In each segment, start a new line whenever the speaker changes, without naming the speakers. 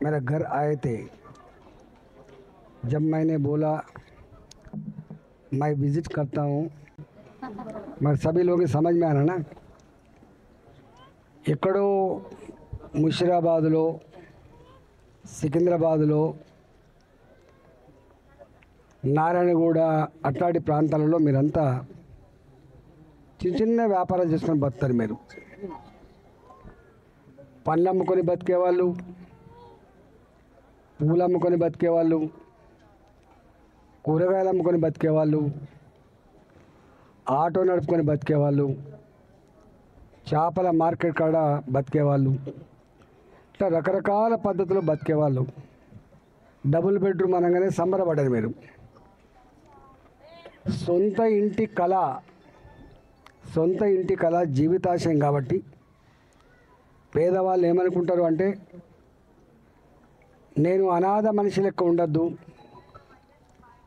मेरे घर आए थे। जब मैंने बोला मैं विज़िट करता हूँ, मगर सभी लोग समझ में आना ना, ఎక్కడో ముషిరాబాద్లో, సికింద్రాబాద్లో, నారాయణగూడ అట్లాంటి ప్రాంతాలలో మీరంతా చిన్న చిన్న వ్యాపారాలు చేసుకొని బతుకుతారు. మీరు పండ్లు అమ్ముకొని బతికేవాళ్ళు, పూలు అమ్ముకొని బతికేవాళ్ళు, కూరగాయలు అమ్ముకొని బతికేవాళ్ళు, ఆటో నడుపుకొని బతికేవాళ్ళు, చేపల మార్కెట్ కాడ బతికేవాళ్ళు, ఇట్లా రకరకాల పద్ధతులు బతికేవాళ్ళు. డబుల్ బెడ్రూమ్ అనగానే సంబరపడ్డారు మీరు. సొంత ఇంటి కళ జీవితాశయం కాబట్టి పేదవాళ్ళు ఏమనుకుంటారు అంటే, నేను అనాథ మనిషి లెక్క ఉండద్దు,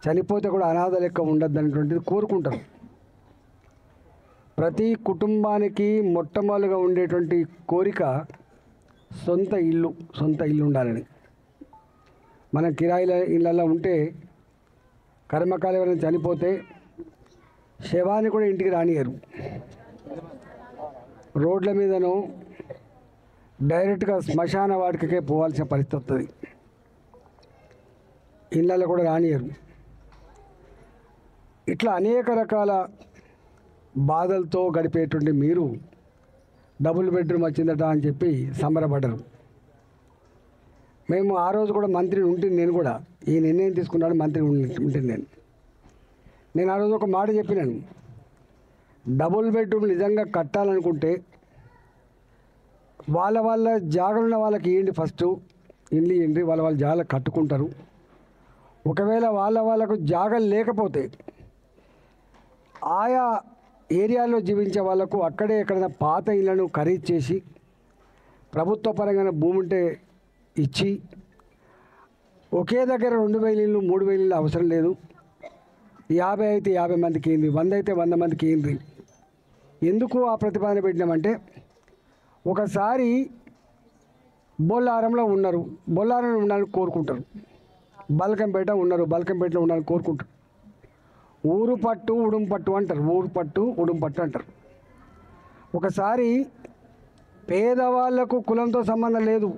చనిపోతే కూడా అనాథ లెక్క ఉండద్దు అనేటువంటిది కోరుకుంటారు. ప్రతి కుటుంబానికి మొట్టమొదలుగా ఉండేటువంటి కోరిక సొంత ఇల్లు ఉండాలని. మనం కిరాయిల ఇళ్ళల్లో ఉంటే కర్మకాలు ఎవరైనా చనిపోతే శవాన్ని కూడా ఇంటికి రానియరు. రోడ్ల మీదను డైరెక్ట్గా శ్మశాన వాటికే పోవాల్సిన పరిస్థితి వస్తుంది. ఇళ్ళల్లో కూడా రానియరు. ఇట్లా అనేక రకాల బాధలతో గడిపేటువంటి మీరు డబుల్ బెడ్రూమ్ వచ్చిందట అని చెప్పి సంబరపడ్డరు. మేము ఆ రోజు కూడా మంత్రిని ఉంటుంది, నేను కూడా ఈ నిర్ణయం తీసుకున్నాడు మంత్రి ఉంటుంది. నేను ఆ రోజు ఒక మాట చెప్పినాను, డబుల్ బెడ్రూమ్ నిజంగా కట్టాలనుకుంటే వాళ్ళ జాగలున్న వాళ్ళకి ఇవ్వండి, ఫస్ట్ ఇల్లు ఇవ్వండి, వాళ్ళ జాగలు కట్టుకుంటారు. ఒకవేళ వాళ్ళకు జాగలు లేకపోతే ఆయా ఏరియాలో జీవించే వాళ్ళకు అక్కడే ఎక్కడైనా పాత ఇళ్లను ఖరీదు చేసి ప్రభుత్వ పరంగా భూమి ఉంటే ఇచ్చి, ఒకే దగ్గర 2000 ఇళ్ళు 3000 ఇళ్ళు అవసరం లేదు, 50 అయితే 50 మందికి ఏంది, 100 అయితే 100 మందికి ఏంది. ఎందుకు ఆ ప్రతిపాదన పెట్టినామంటే, ఒకసారి బొల్లారంలో ఉండాలని కోరుకుంటారు, బల్కంపేటలో ఉండాలని కోరుకుంటారు. ఊరు పట్టు ఉడుంపట్టు అంటారు. ఒకసారి పేదవాళ్లకు కులంతో సంబంధం లేదు,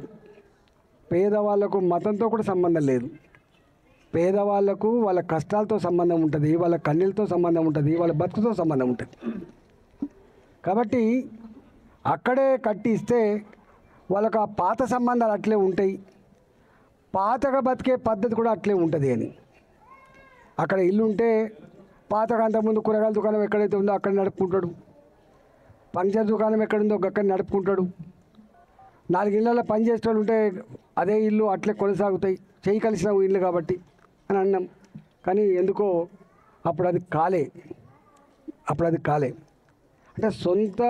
పేదవాళ్లకు మతంతో కూడా సంబంధం లేదు. పేదవాళ్లకు వాళ్ళ కష్టాలతో సంబంధం ఉంటుంది, వాళ్ళ కన్నీళ్ళతో సంబంధం ఉంటుంది, వాళ్ళ బతుకుతో సంబంధం ఉంటుంది. కాబట్టి అక్కడే కట్టి ఇస్తే వాళ్ళకు ఆ పాత సంబంధాలు అట్లే ఉంటాయి, పాతగా బతికే పద్ధతి కూడా అట్లే ఉంటుంది అని. అక్కడ ఇల్లు ఉంటే పాతగా అంతకుముందు కూరగాయల దుకాణం ఎక్కడైతే ఉందో అక్కడ నడుపుకుంటాడు, పంచర్ దుకాణం ఎక్కడుందో అక్కడ నడుపుకుంటాడు. 4 ఇళ్ళల్లో పని చేసే వాళ్ళు ఉంటే అదే ఇల్లు అట్లే కొనసాగుతాయి, చేయి కలిసిన ఇల్లు కాబట్టి అని అన్నాం. కానీ ఎందుకో అప్పుడు అది కాలే. అంటే సొంత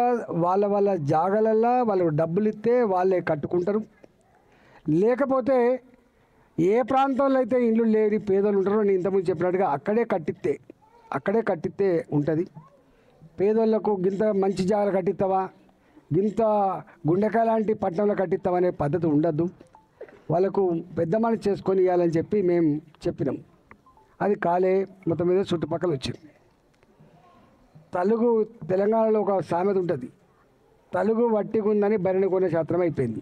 వాళ్ళ జాగలల్లో వాళ్ళకు డబ్బులు ఇస్తే వాళ్ళే కట్టుకుంటారు. లేకపోతే ఏ ప్రాంతంలో అయితే ఇల్లు లేని పేదలు ఉంటారో, నేను ఇంతకుముందు చెప్పినట్టుగా అక్కడే కట్టిస్తే ఉంటుంది. పేదోళ్లకు గింత మంచి జాగాలు కట్టిస్తావా, గింత గుండెకాయ లాంటి పట్టణంలో కట్టిస్తావా అనే పద్ధతి ఉండద్దు, వాళ్ళకు పెద్ద మనసు చేసుకొని ఇవ్వాలని చెప్పి మేము చెప్పినాం. అది కాలే, మొత్తం మీద చుట్టుపక్కల వచ్చింది. తెలంగాణలో ఒక సామెత ఉంటుంది, తలుగు వట్టిగుందని బరిని కొనే శాస్త్రం అయిపోయింది.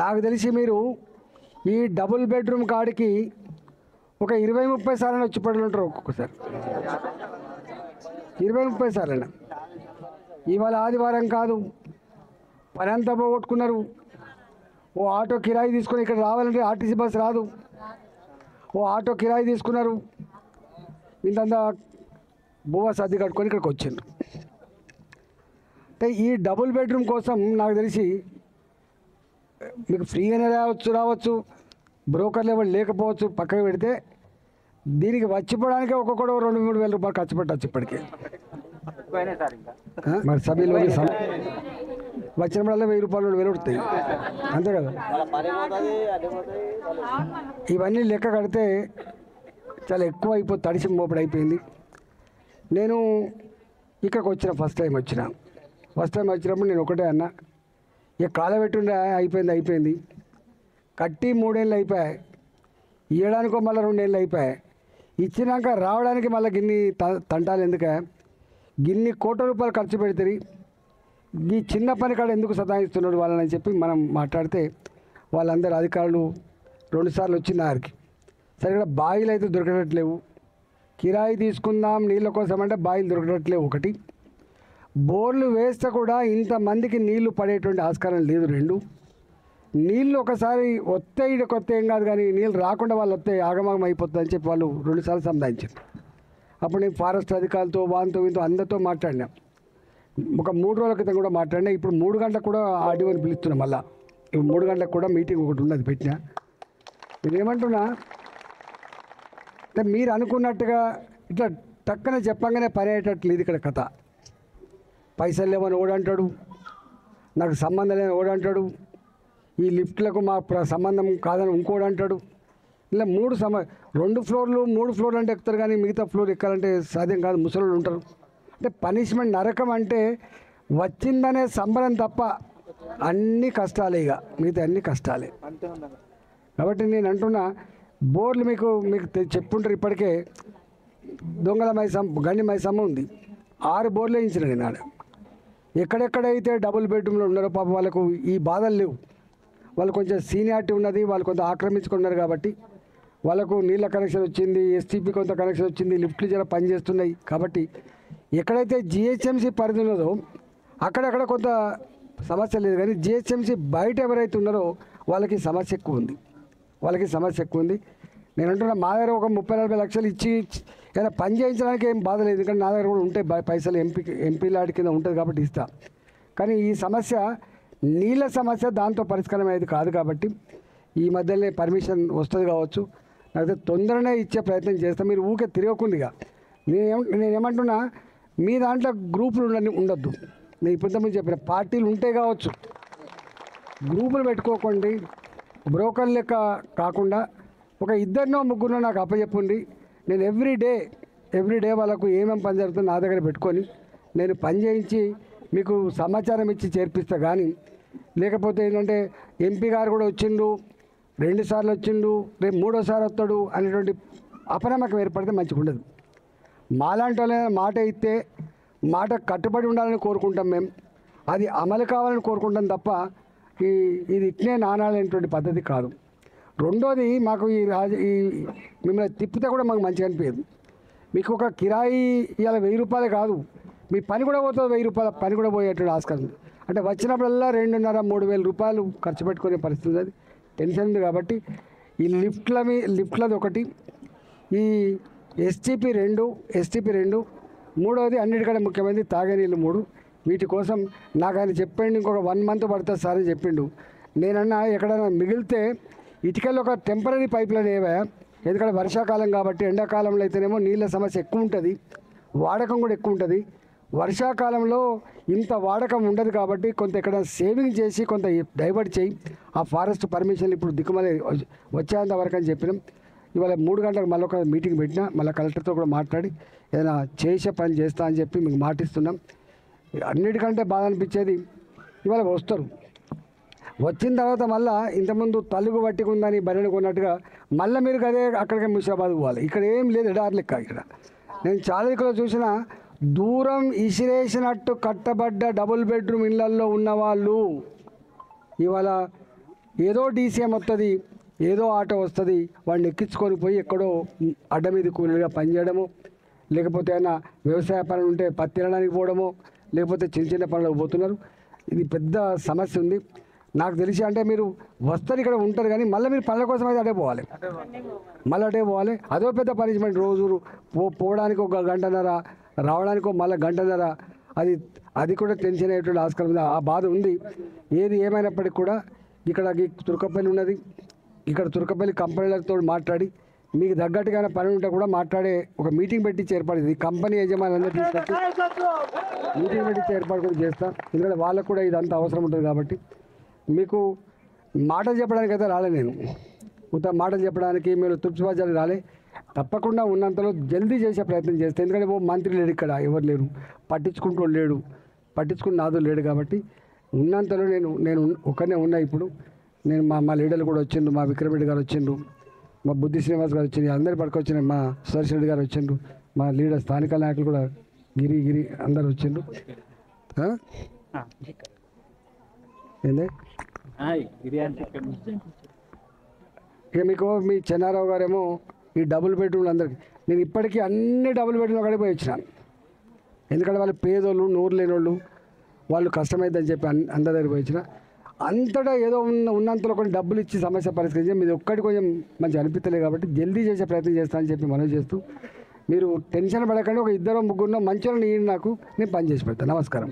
నాకు తెలిసి మీరు ఈ డబుల్ బెడ్రూమ్ కాడికి ఒక 20-30 సార్లు వచ్చి పడులు ఉంటారు. ఒక్కొక్కసారి 20-30 సార్లు. ఇవాళ ఆదివారం కాదు, పని అంతా పోగొట్టుకున్నారు. ఓ ఆటో కిరాయి తీసుకొని ఇక్కడ రావాలంటే ఆర్టీసీ బస్ రాదు, ఓ ఆటో కిరాయి తీసుకున్నారు, ఇంతంతా బువ్వ సర్ది కట్టుకొని ఇక్కడికి వచ్చిండ్రు. అంటే ఈ డబుల్ బెడ్రూమ్ కోసం నాకు తెలిసి మీకు ఫ్రీగానే రావచ్చు, బ్రోకర్లు ఎవరు లేకపోవచ్చు, పక్కకు పెడితే దీనికి వచ్చిపోవడానికే ఒక్కొక్కడు 2-3 వేల రూపాయలు ఖర్చు పెట్టచ్చు ఇప్పటికే. మరి సభ్యులు వచ్చినప్పుడల్లా 1000 రూపాయలు 2000 వస్తాయి, అంతే కదా. ఇవన్నీ లెక్క కడితే చాలా ఎక్కువ అయిపోయి తడిసి మోపడి అయిపోయింది. నేను ఇక్కడికి వచ్చిన ఫస్ట్ టైం వచ్చినప్పుడు నేను ఒకటే అన్నా, ఇక కాలబెట్టుండే అయిపోయింది. కట్టి 3 ఏళ్ళు అయిపోయాయి, ఇవ్వడానికో మళ్ళీ 2 ఏళ్ళు అయిపోయాయి, ఇచ్చినాక రావడానికి మళ్ళీ గిన్ని తంటాలు ఎందుకే, గిన్ని కోట్ల రూపాయలు ఖర్చు పెడితే ఈ చిన్న పని కాడ ఎందుకు సతాయిస్తున్నాడు వాళ్ళని చెప్పి మనం మాట్లాడితే వాళ్ళందరూ అధికారులు 2 సార్లు వచ్చిన వారికి సరే ఇక్కడ బాయిలు అయితే దొరకట్లేవు, కిరాయి తీసుకుందాం నీళ్ళ కోసం అంటే బాయిలు దొరకట్లేవు ఒకటి, బోర్లు వేస్తే కూడా ఇంతమందికి నీళ్లు పడేటువంటి ఆస్కారం లేదు 2, నీళ్ళు ఒకసారి వస్తే కొత్త ఏం కాదు కానీ నీళ్ళు రాకుండా వాళ్ళు వస్తే ఆగమాగం అయిపోతుందని చెప్పి వాళ్ళు 2 సార్లు సంధానించారు. అప్పుడు నేను ఫారెస్ట్ అధికారులతో వాంతో వీంతో అందరితో మాట్లాడినా, ఒక 3 రోజుల క్రితం కూడా మాట్లాడినా. ఇప్పుడు 3 గంటలకు కూడా ఆర్డీఓని పిలుస్తున్నాం, మళ్ళీ ఇప్పుడు 3 గంటలకు కూడా మీటింగ్ ఒకటి ఉన్నది పెట్టినా. నేనేమంటున్నా అంటే మీరు అనుకున్నట్టుగా ఇట్లా టక్కన చెప్పంగానే పని అయ్యేటట్లేదు ఇక్కడ కథ. పైసలు లేవని ఓడంటాడు, నాకు సంబంధం లేని ఓడంటాడు, ఈ లిఫ్ట్లకు మా సంబంధం కాదని ఇంకోడు అంటాడు. ఇలా 2 ఫ్లోర్లు 3 ఫ్లోర్లు అంటే ఎక్కుతారు కానీ మిగతా ఫ్లోర్ ఎక్కాలంటే సాధ్యం కాదు, ముసలు ఉంటారు. అంటే పనిష్మెంట్ నరకం అంటే వచ్చిందనే సంబరం తప్ప అన్ని కష్టాలే, ఇక మిగతా అన్ని కష్టాలే. కాబట్టి నేను అంటున్నా, బోర్లు మీకు చెప్పుంటారు ఇప్పటికే, దొంగల గండి మైసమ్మ ఉంది, 6 బోర్లు వేయించిన నేను ఆడ. ఎక్కడెక్కడైతే డబుల్ బెడ్రూమ్లో ఉన్నారో పాపం వాళ్ళకు ఈ బాధలు లేవు, వాళ్ళు కొంచెం సీనియారిటీ ఉన్నది, వాళ్ళు కొంత ఆక్రమించుకున్నారు కాబట్టి వాళ్ళకు నీళ్ళ కనెక్షన్ వచ్చింది, ఎస్టీపీ కొంత కనెక్షన్ వచ్చింది, లిఫ్ట్లు జర పనిచేస్తున్నాయి. కాబట్టి ఎక్కడైతే జిహెచ్ఎంసీ పరిధి ఉన్నదో అక్కడక్కడ కొంత సమస్య లేదు, కానీ జిహెచ్ఎంసీ బయట ఎవరైతే ఉన్నారో వాళ్ళకి సమస్య ఎక్కువ ఉంది. నేను అంటున్నా, మా దగ్గర ఒక 30-40 లక్షలు ఇచ్చి ఏదైనా పని చేయించడానికి ఏం బాధ లేదు, ఎందుకంటే నా దగ్గర కూడా ఉంటే పైసలు ఎంపీ లాడి కింద ఉంటుంది కాబట్టి ఇస్తా. కానీ ఈ సమస్య నీళ్ళ సమస్య దాంతో పరిష్కారం అయ్యేది కాదు. కాబట్టి ఈ మధ్యలోనే పర్మిషన్ వస్తుంది కావచ్చు, లేకపోతే తొందరనే ఇచ్చే ప్రయత్నం చేస్తాం. మీరు ఊకే తిరగకుందిగా. నేనేమంటున్నా, మీ దాంట్లో గ్రూపులు ఉండొద్దు. నేను ఇప్పుడు చెప్పిన పార్టీలు ఉంటే కావచ్చు, గ్రూపులు పెట్టుకోకండి. బ్రోకర్ లెక్క కాకుండా ఒక 2-3 నాకు అప్పచెప్పండి. నేను ఎవ్రీడే వాళ్ళకు ఏమేమి పని జరుగుతుందో నా దగ్గర పెట్టుకొని నేను పని చేయించి మీకు సమాచారం ఇచ్చి చేర్పిస్తా. కానీ లేకపోతే ఏంటంటే ఎంపీ గారు కూడా వచ్చిండు, 2 సార్లు వచ్చిండు, రేపు 3వ సారి వస్తాడు అనేటువంటి అపనమ్మకం ఏర్పడితే మంచిగా ఉండదు. మాలాంటి వాళ్ళైనా మాట ఇస్తే మాట కట్టుబడి ఉండాలని కోరుకుంటాం మేము, అది అమలు కావాలని కోరుకుంటాం తప్ప ఇది ఇట్నే నానాలనేటువంటి పద్ధతి కాదు. రెండోది, మాకు ఈ మిమ్మల్ని తిప్పితే కూడా మాకు మంచిగా అనిపించదు. మీకు ఒక కిరాయి ఇవాళ 1000 రూపాయలు కాదు, మీ పని కూడా పోతుంది, 1000 రూపాయల పని కూడా పోయేటువంటి ఆస్కారం. అంటే వచ్చినప్పుడల్లా 2,500-3,000 రూపాయలు ఖర్చు పెట్టుకునే పరిస్థితి అది టెన్షన్ ఉంది. కాబట్టి ఈ లిఫ్ట్లది ఒకటి, ఈ ఎస్టీపీ 2, మూడవది అన్నిటికంటే ముఖ్యమైనది తాగే నీళ్ళు 3. వీటి కోసం నాకు ఆయన చెప్పండి ఇంకొక 1 మంత్ పడుతుంది సార్ అని చెప్పిండు. నేనన్నా ఎక్కడైనా మిగిలితే ఇటుకల్లో ఒక టెంపరీ పైప్ లైన్ ఏవా, ఎందుకంటే వర్షాకాలం కాబట్టి. ఎండాకాలంలో అయితేనేమో నీళ్ళ సమస్య ఎక్కువ ఉంటుంది, వాడకం కూడా ఎక్కువ ఉంటుంది. వర్షాకాలంలో ఇంత వాడకం ఉండదు కాబట్టి కొంత ఇక్కడ సేవింగ్ చేసి కొంత డైవర్ట్ చేయి. ఆ ఫారెస్ట్ పర్మిషన్లు ఇప్పుడు దిక్కుమలే వచ్చేంత వరకు అని చెప్పినాం. ఇవాళ 3 గంటలకు మళ్ళీ ఒక మీటింగ్ పెట్టినా, మళ్ళీ కలెక్టర్తో కూడా మాట్లాడి ఏదైనా చేసే పని చేస్తా అని చెప్పి మీకు మాటిస్తున్నాం. అన్నిటికంటే బాధ అనిపించేది, ఇవాళ వస్తారు, వచ్చిన తర్వాత మళ్ళీ ఇంతకుముందు తలుగు పట్టుకుందని బరిని కొన్నట్టుగా మళ్ళీ మీరు అదే అక్కడికే ముషిరాబాద్ పోవాలి. ఇక్కడ ఏం లేదు, ఎడారి లెక్క. ఇక్కడ నేను చాలా ఇక్కడ చూసిన దూరం ఇసిరేసినట్టు కట్టబడ్డ డబుల్ బెడ్రూమ్ ఇళ్లల్లో ఉన్నవాళ్ళు ఇవాళ ఏదో డీసీఎం వస్తుంది, ఏదో ఆటో వస్తుంది, వాడిని ఎక్కించుకొని పోయి ఎక్కడో అడ్డ మీద కూలీగా పనిచేయడము, లేకపోతే ఏమైనా వ్యవసాయ పనులు ఉంటే పత్తి తినడానికి పోవడము, లేకపోతే చిన్న పనులకు పోతున్నారు. ఇది పెద్ద సమస్య ఉంది. నాకు తెలిసి అంటే మీరు వస్తారు ఇక్కడ ఉంటారు కానీ మళ్ళీ మీరు పనుల కోసం అయితే అటే పోవాలి, అదో పెద్ద పనిష్మెంట్. రోజు పోవడానికి 1 గంటన్నర, రావడానికి మళ్ళీ 1 గంటన్నర, అది కూడా టెన్షన్ అయ్యేటువంటి ఆస్కారం ఉంది. ఆ బాధ ఉంది. ఏది ఏమైనప్పటికీ కూడా ఇక్కడ తుర్కపల్లి ఉన్నది, ఇక్కడ తుర్కపల్లి కంపెనీలతో మాట్లాడి మీకు తగ్గట్టుగా పని ఉంటే కూడా మాట్లాడే ఒక మీటింగ్ పెట్టి ఏర్పడింది. కంపెనీ యజమానులందరూ తీసుకొచ్చి మీటింగ్ పెట్టి ఏర్పాటు కూడా చేస్తాం. ఎందుకంటే వాళ్ళకు కూడా ఇదంతా అవసరం ఉంటుంది. కాబట్టి మీకు మాటలు చెప్పడానికి అయితే రాలే, నేను మాటలు చెప్పడానికి మీరు తృప్తిపరచాలి రాలే. తప్పకుండా ఉన్నంతలో జల్దీ చేసే ప్రయత్నం చేస్తాను. ఎందుకంటే మంత్రి లేడు, ఇక్కడ ఎవరు లేరు, పట్టించుకున్న నాదు లేడు. కాబట్టి ఉన్నంతలో నేను ఒక్కనే ఉన్నా. ఇప్పుడు నేను మా లీడర్లు కూడా వచ్చిండ్రు, మా విక్రమ్ రెడ్డి గారు వచ్చిండ్రు, మా బుద్ధి శ్రీనివాస్ గారు వచ్చిండ్రు, అందరి పట్టుకొచ్చిన మా సురేష్ రెడ్డి గారు వచ్చిండ్రు, మా లీడర్ స్థానిక నాయకులు కూడా గిరి అందరు వచ్చిండ్రు. ఏంది ఇక మీకు మీ చెన్నారావు గారేమో ఈ డబుల్ బెడ్రూమ్లు అందరికీ, నేను ఇప్పటికీ అన్ని డబుల్ బెడ్రూమ్లు అక్కడికి పోయి వచ్చినాను. ఎందుకంటే వాళ్ళు పేదోళ్ళు, నోరు లేని వాళ్ళు, వాళ్ళు కష్టమైందని చెప్పి అందరి దగ్గర పోయి వచ్చిన. అంతటా ఏదో ఉన్నంతలో కొన్ని డబ్బులు ఇచ్చి సమస్య పరిష్కరించి మీది ఒక్కటి కొంచెం మంచి అనిపించలేదు కాబట్టి జల్దీ చేసే ప్రయత్నం చేస్తానని చెప్పి మనవి చేస్తూ, మీరు టెన్షన్ పడకండి, ఒక 2 3 మంచి వాళ్ళని నాకు నేను పని చేసి పెడతాను. నమస్కారం.